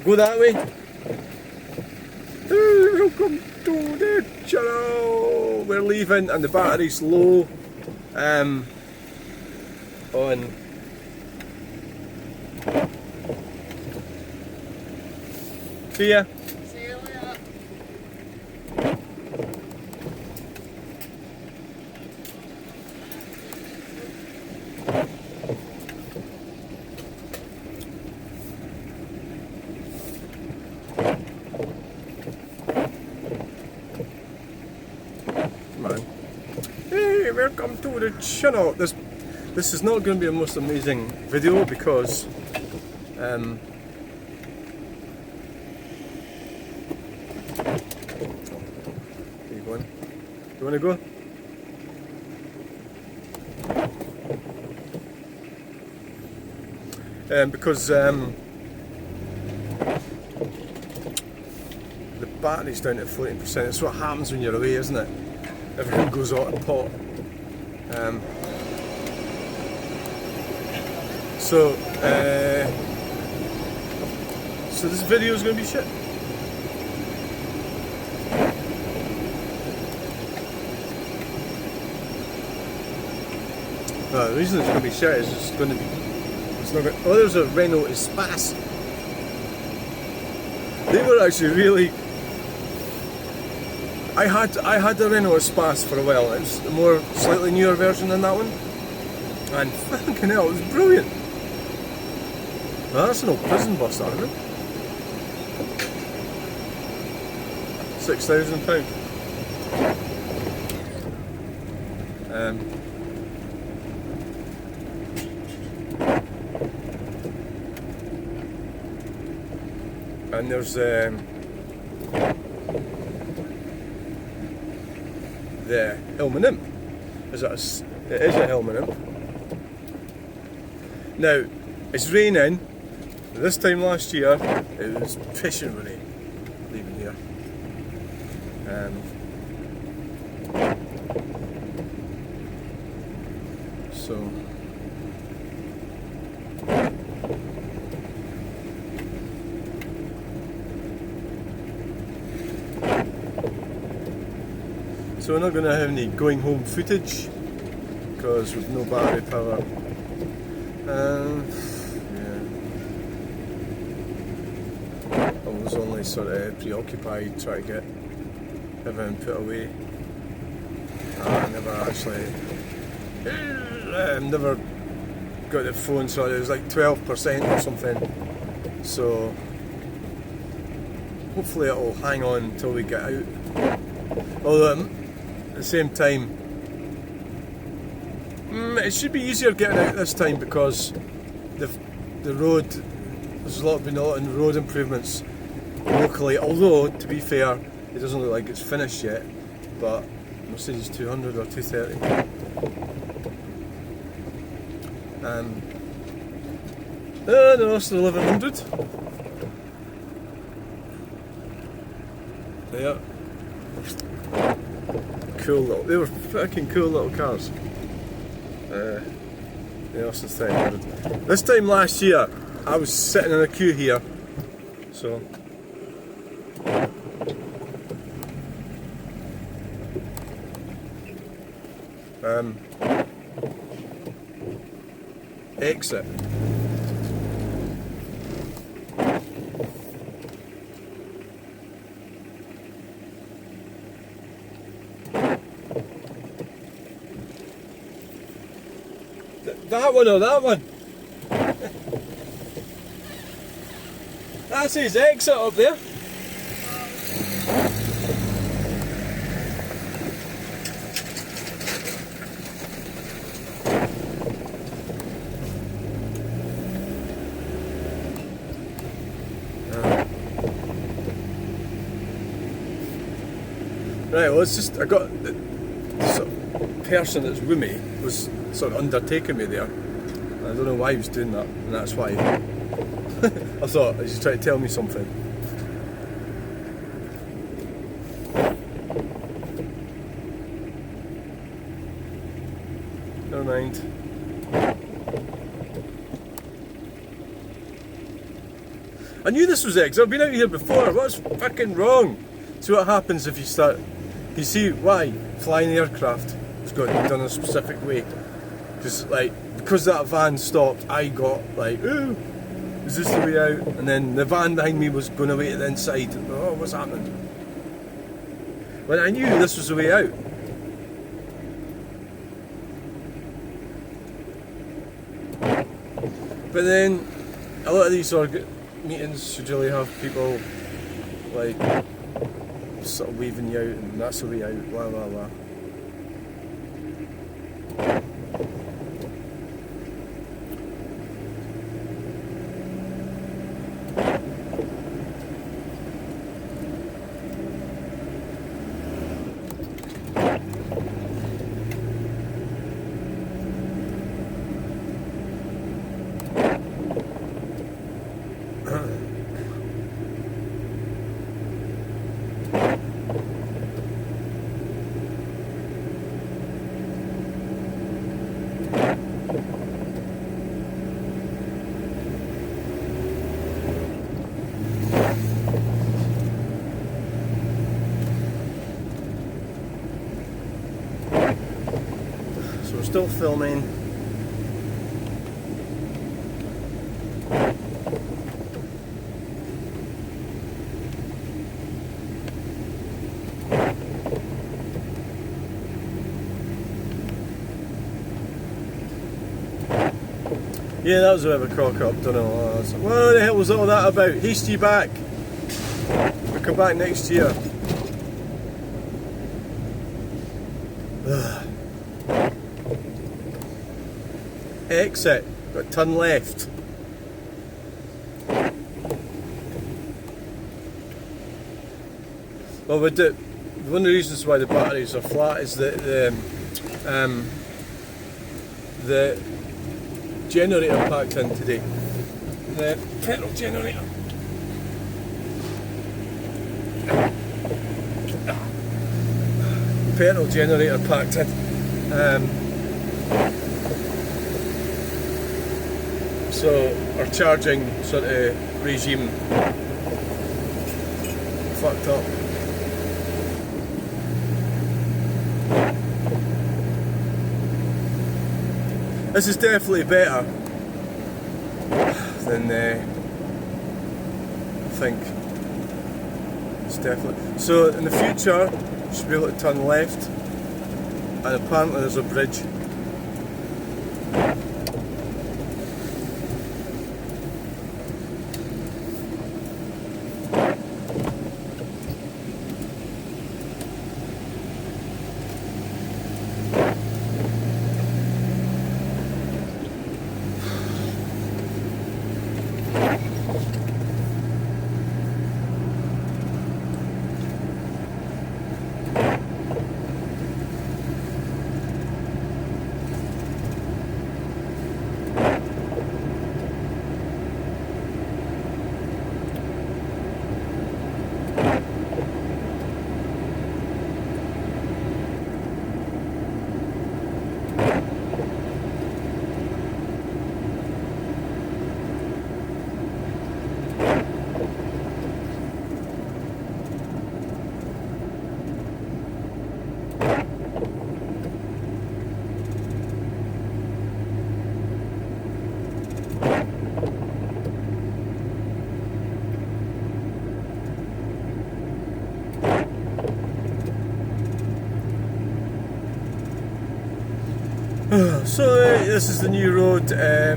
Go that way. Welcome to the channel. We're leaving and the battery's low. On. See ya. See you later. Hey, welcome to the channel. This is not going to be the most amazing video because where you going? You want to go? Because the battery's down to 14%. It's what happens when you're away, isn't it? Everything goes out of pot. So this video is going to be shit. No, the reason it's going to be shit is it's going to be. It's not going. Oh, there's a Renault Espace. They were actually really. I had the Renault Espace for a while. It was a more slightly newer version than that one, and fucking hell, it was brilliant. Well, that's an old prison bus, isn't it? £6,000. And there's the Hillman Imp. It is a Hillman Imp. Now, it's raining. This time last year, it was pissing with rain leaving here. So we're not going to have any going home footage because with no battery power. I was only sort of preoccupied trying to get everything put away. I never got the phone, so it was like 12% or something. So hopefully it'll hang on until we get out. Although at the same time, it should be easier getting out this time because the road, there's been a lot of road improvements locally, although to be fair it doesn't look like it's finished yet, but Mercedes 200 or 230. No, it's the 1100. Yeah. Cool little, they were fucking cool little cars. The Austin 300. This time last year, I was sitting in a queue here, so. Exit. That one or that one? That says exit up there. Right, well it's just, I got the sort of person that's with me was sort of undertaking me there. I don't know why he was doing that, and that's why I thought he was trying to tell me something. Never mind. I knew this was it because I've been out here before. What's fucking wrong? See what happens if you start. You see why flying the aircraft has got to be done a specific way. Because that van stopped, I got like, ooh, is this the way out? And then the van behind me was going away to the inside. Oh, what's happening? When I knew this was the way out. But then, a lot of these meetings should really have people like sort of waving you out and that's the way out, blah blah blah. So we're still filming. Yeah, that was a bit of a cock up, don't know. What the hell was all that about? Hasty back. We'll come back next year. Ugh. Exit. Got turn left. Well, one of the reasons why the batteries are flat is that the generator packed in today. The petrol generator. Petrol generator packed in. So our charging sort of regime fucked up. This is definitely better than I think. It's definitely. So in the future, you should be able to turn left, and apparently there's a bridge. So this is the new road. I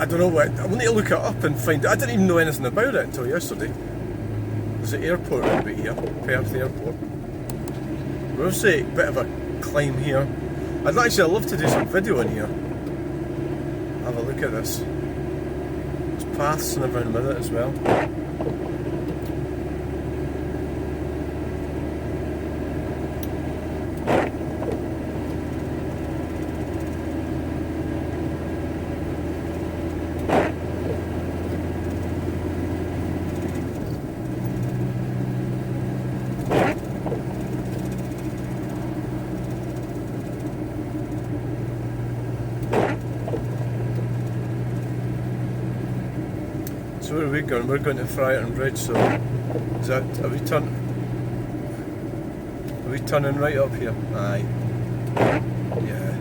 don't know what. I need to look it up and find. I didn't even know anything about it until yesterday. There's an airport right about here, Perth Airport. We're obviously a bit of a climb here. I'd love to do some video in here. Have a look at this. There's paths and everything with it as well. So where are we going? We're going to Friarton Bridge, so is that, are we turning right up here? Aye. Yeah.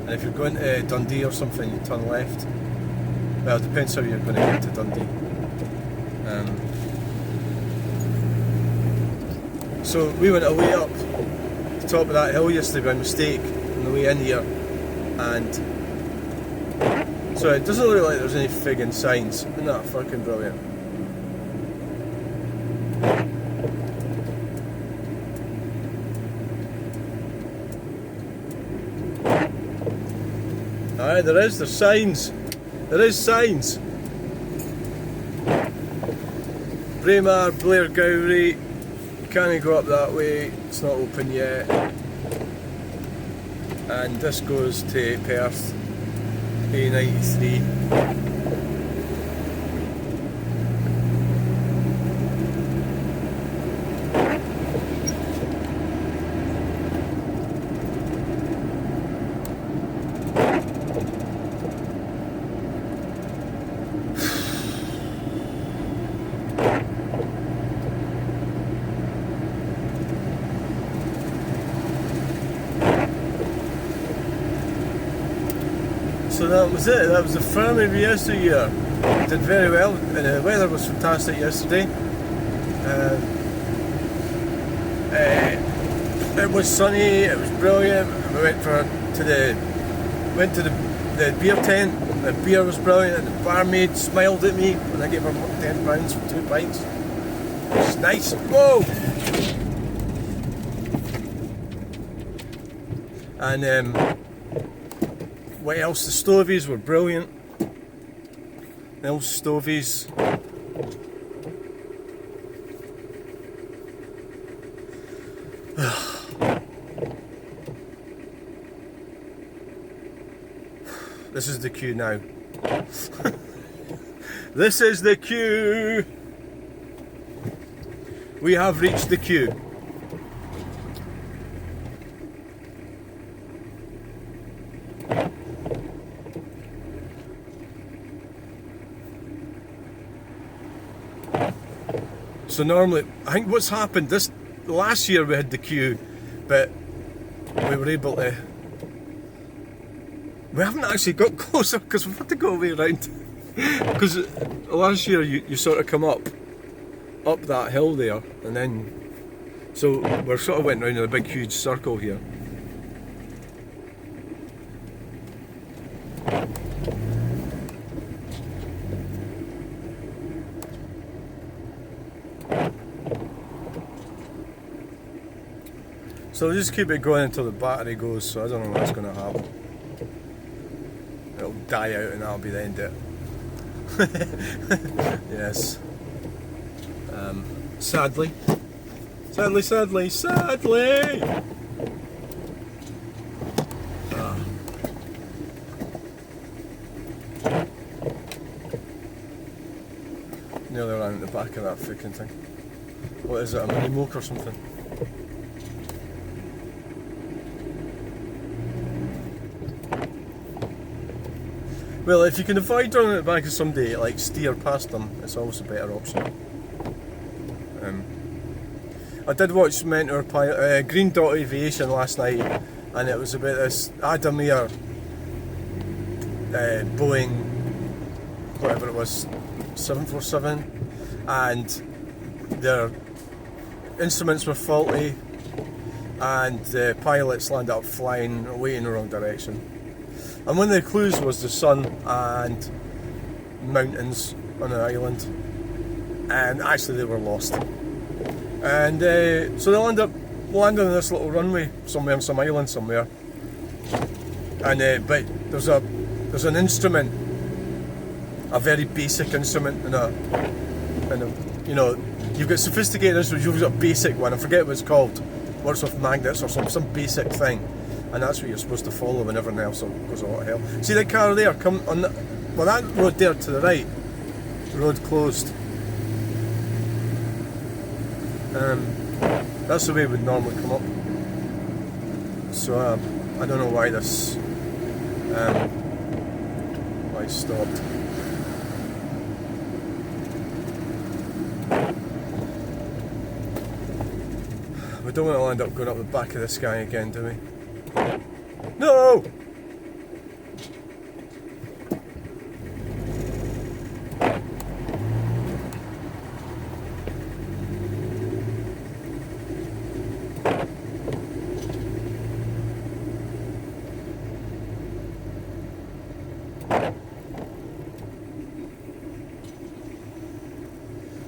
And if you're going to Dundee or something, you turn left. Well, it depends how you're going to get to Dundee. So we went away up the top of that hill yesterday by mistake on the way in here, and so it doesn't look like there's any friggin' signs. Isn't that fucking brilliant? Aye, there's signs. There is signs. Braemar, Blair Gowrie, you can't go up that way, it's not open yet. And this goes to Perth, A93. So that was it, that was the firm of Yesteryear. Did very well, and the weather was fantastic yesterday. It was sunny, it was brilliant. We went to the beer tent, the beer was brilliant, and the barmaid smiled at me when I gave her £10 for 2 pints. It was nice. Whoa! And what else? The stovies were brilliant. The old stovies. This is the queue now. This is the queue. We have reached the queue. So normally, I think what's happened last year we had the queue, but we were able to. We haven't actually got closer because we've had to go way around. Because last year you sort of come up that hill there, and then so we're sort of went round in a big huge circle here. So we'll just keep it going until the battery goes, so I don't know what's going to happen. It'll die out and that'll be the end of it. Yes. Sadly. Nearly ran at the back of that freaking thing. What is it, a mini moke or something? Well, if you can avoid running at the back of somebody, like steer past them, it's always a better option. I did watch Mentor Green Dot Aviation last night, and it was about this Yesteryear Boeing, whatever it was, 747, and their instruments were faulty, and the pilots landed up flying away in the wrong direction. And one of the clues was the sun and mountains on an island, and actually they were lost. And so they landed on this little runway somewhere on some island somewhere. And but there's an instrument, a very basic instrument, and a you know, you've got sophisticated instruments, you've got a basic one. I forget what it's called. Works with magnets or some basic thing. And that's what you're supposed to follow when everything else goes a lot of hell. See that car there, come on well, that road there to the right, the road closed. That's the way it would normally come up. So I don't know why this why it stopped. don't want to end up going up the back of this guy again, do we? No!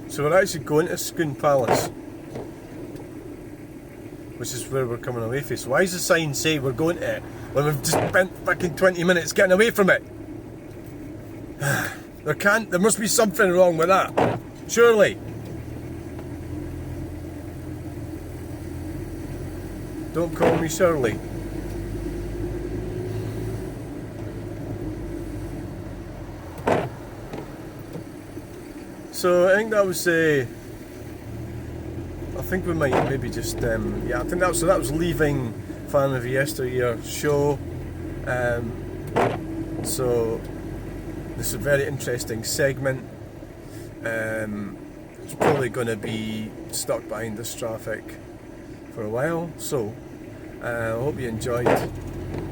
So we're actually going to Scone Palace, which is where we're coming away from. So why does the sign say we're going to it when we've just spent fucking 20 minutes getting away from it? There must be something wrong with that. Surely. Don't call me Shirley. So I think that was I think we might maybe just yeah, I think that was leaving Farm of Yesteryear show. So this is a very interesting segment. It's probably going to be stuck behind this traffic for a while. So I hope you enjoyed the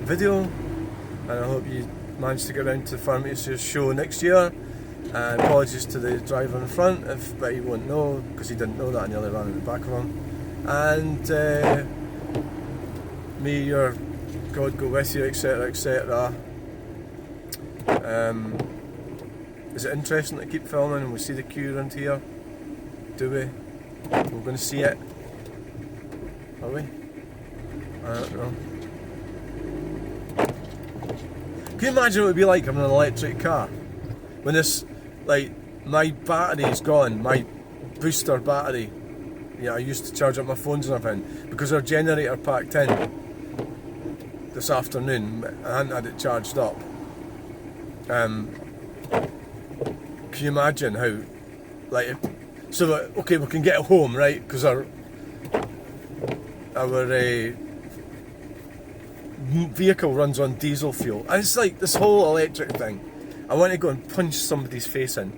video, and I hope you managed to get around to the Farm of Yesteryear show next year. And apologies to the driver in front, but he won't know because he didn't know that and nearly ran in the back of him. And may your God go with you, etc., etc. Is it interesting to keep filming and we see the queue around here? Do we? We're going to see it. Are we? I don't know. Can you imagine what it would be like having an electric car? When this, like, my battery is gone, my booster battery, I used to charge up my phones and everything, because our generator packed in this afternoon, I hadn't had it charged up. Can you imagine how, like, okay, we can get it home, right, because our vehicle runs on diesel fuel, and it's like this whole electric thing. I want to go and punch somebody's face in.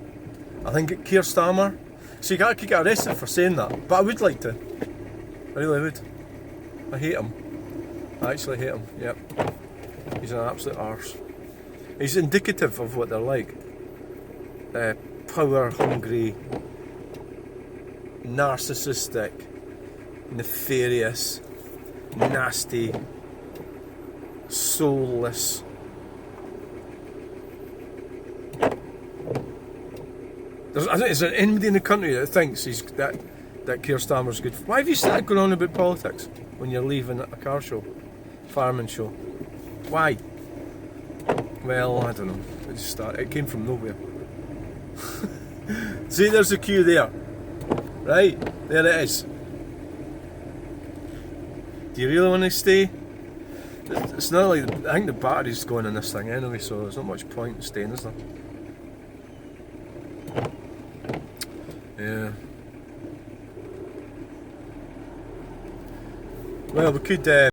I think at Keir Starmer. So you could get arrested for saying that. But I would like to. I really would. I hate him. I actually hate him, yep. He's an absolute arse. He's indicative of what they're like. Power hungry, narcissistic, nefarious, nasty, soulless. Is there anybody in the country that thinks that Keir Starmer's good? Why have you started going on about politics when you're leaving a car show, farming show? Why? Well, I don't know. It came from nowhere. See, there's the queue there. Right, there it is. Do you really want to stay? It's not like, I think the battery's going in this thing anyway, so there's not much point in staying, is there? Yeah. Well, we could